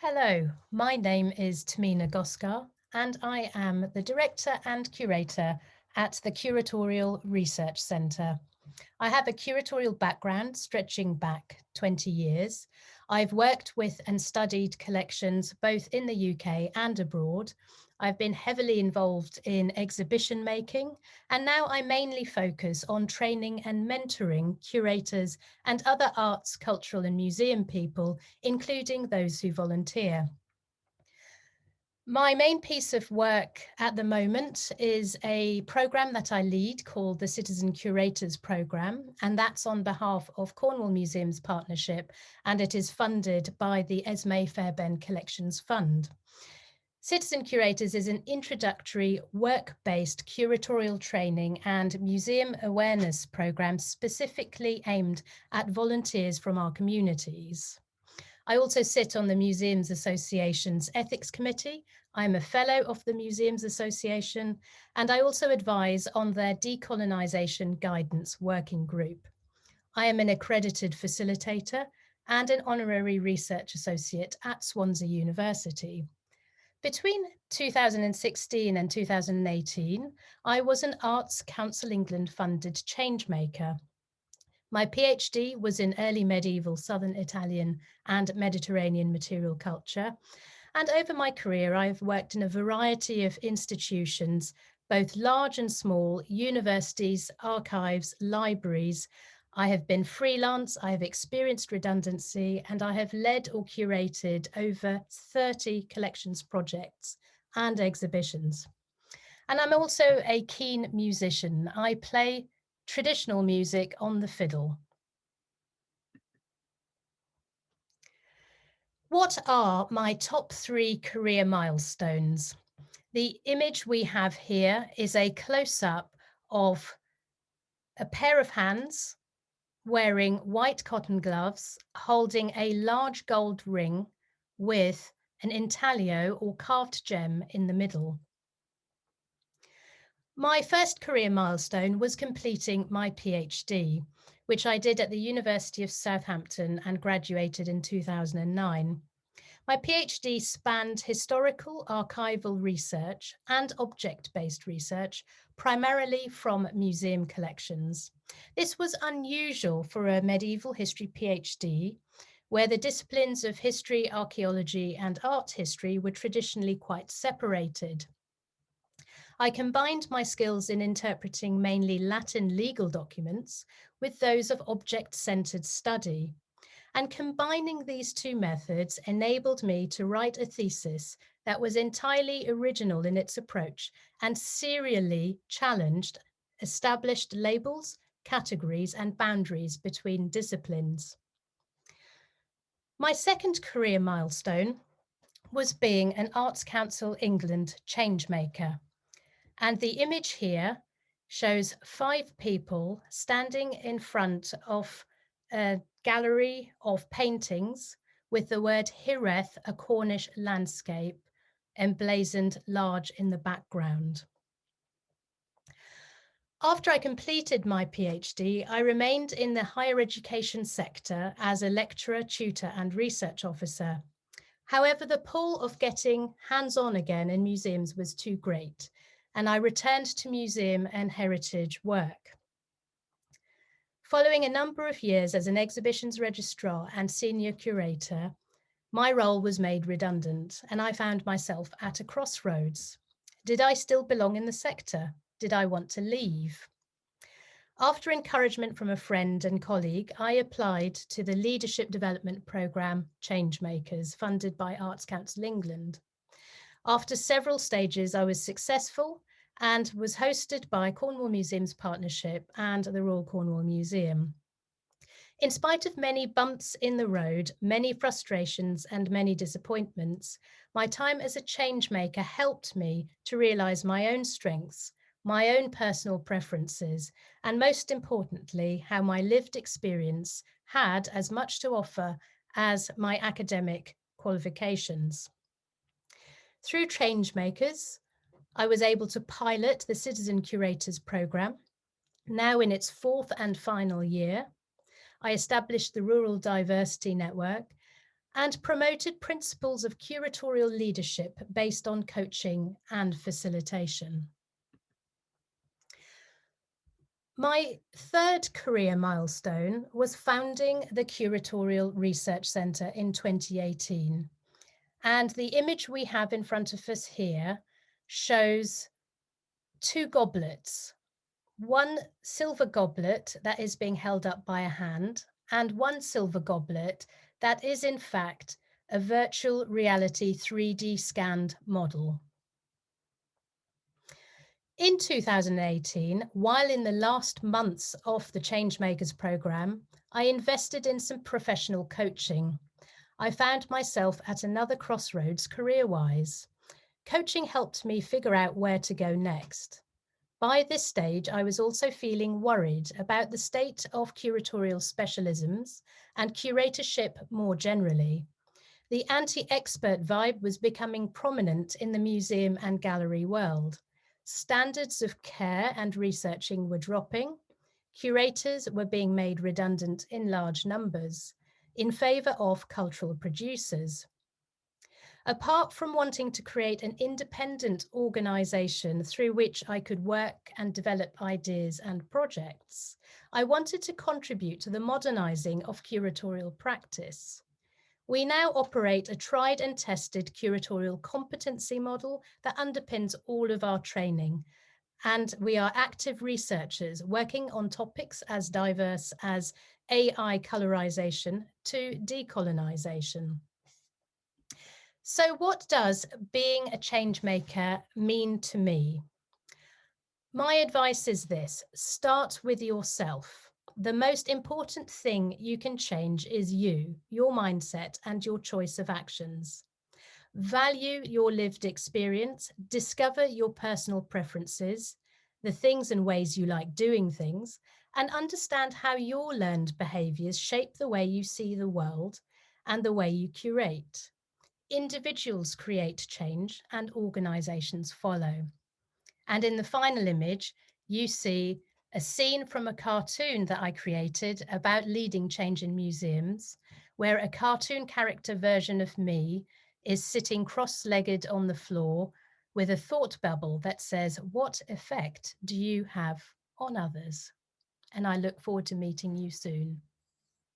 Hello, my name is Tehmina Goskar and I am the Director and Curator at the Curatorial Research Centre. I have a curatorial background stretching back 20 years. I've worked with and studied collections both in the UK and abroad. I've been heavily involved in exhibition making, and now I mainly focus on training and mentoring curators and other arts, cultural and museum people, including those who volunteer. My main piece of work at the moment is a program that I lead called the Citizen Curators Program, and that's on behalf of Cornwall Museums Partnership, and it is funded by the Esme Fairbairn Collections Fund. Citizen Curators is an introductory work-based curatorial training and museum awareness program specifically aimed at volunteers from our communities. I also sit on the Museums Association's Ethics Committee. I'm a fellow of the Museums Association, and I also advise on their Decolonisation Guidance Working Group. I am an accredited facilitator and an honorary research associate at Swansea University. Between 2016 and 2018, I was an Arts Council England funded changemaker. My PhD was in early medieval Southern Italian and Mediterranean material culture. And over my career, I've worked in a variety of institutions, both large and small, universities, archives, libraries. I have been freelance, I have experienced redundancy, and I have led or curated over 30 collections projects and exhibitions. And I'm also a keen musician. I play traditional music on the fiddle. What are my top 3 career milestones? The image we have here is a close-up of a pair of hands wearing white cotton gloves, holding a large gold ring with an intaglio or carved gem in the middle. My first career milestone was completing my PhD, which I did at the University of Southampton and graduated in 2009. My PhD spanned historical archival research and object-based research, primarily from museum collections. This was unusual for a medieval history PhD, where the disciplines of history, archaeology, and art history were traditionally quite separated. I combined my skills in interpreting mainly Latin legal documents with those of object-centered study. And combining these two methods enabled me to write a thesis that was entirely original in its approach and serially challenged established labels, categories, and boundaries between disciplines. My second career milestone was being an Arts Council England changemaker. And the image here shows 5 people standing in front of a gallery of paintings with the word Hireth, a Cornish landscape, emblazoned large in the background. After I completed my PhD, I remained in the higher education sector as a lecturer, tutor, and research officer. However, the pull of getting hands-on again in museums was too great, and I returned to museum and heritage work. Following a number of years as an exhibitions registrar and senior curator, my role was made redundant, and I found myself at a crossroads. Did I still belong in the sector? Did I want to leave? After encouragement from a friend and colleague, I applied to the Leadership Development Programme Changemakers, funded by Arts Council England. After several stages, I was successful and was hosted by Cornwall Museums Partnership and the Royal Cornwall Museum. In spite of many bumps in the road, many frustrations and many disappointments, my time as a changemaker helped me to realise my own strengths, my own personal preferences, and most importantly, how my lived experience had as much to offer as my academic qualifications. Through Changemakers, I was able to pilot the Citizen Curators Programme, now in its 4th and final year. I established the Rural Diversity Network, and promoted principles of curatorial leadership based on coaching and facilitation. My third career milestone was founding the Curatorial Research Centre in 2018. And the image we have in front of us here shows two goblets, one silver goblet that is being held up by a hand, and one silver goblet that is in fact a virtual reality 3D scanned model. In 2018, while in the last months of the Changemakers programme, I invested in some professional coaching. I found myself at another crossroads career-wise. Coaching helped me figure out where to go next. By this stage, I was also feeling worried about the state of curatorial specialisms and curatorship more generally. The anti-expert vibe was becoming prominent in the museum and gallery world. Standards of care and researching were dropping. Curators were being made redundant in large numbers in favour of cultural producers. Apart from wanting to create an independent organisation through which I could work and develop ideas and projects, I wanted to contribute to the modernising of curatorial practice. We now operate a tried and tested curatorial competency model that underpins all of our training. And we are active researchers working on topics as diverse as AI colorization to decolonization. So what does being a change maker mean to me? My advice is this: start with yourself. The most important thing you can change is you, your mindset, and your choice of actions. Value your lived experience, discover your personal preferences, the things and ways you like doing things, and understand how your learned behaviours shape the way you see the world and the way you curate. Individuals create change and organisations follow. And in the final image, you see a scene from a cartoon that I created about leading change in museums, where a cartoon character version of me is sitting cross-legged on the floor with a thought bubble that says, "What effect do you have on others?" And I look forward to meeting you soon.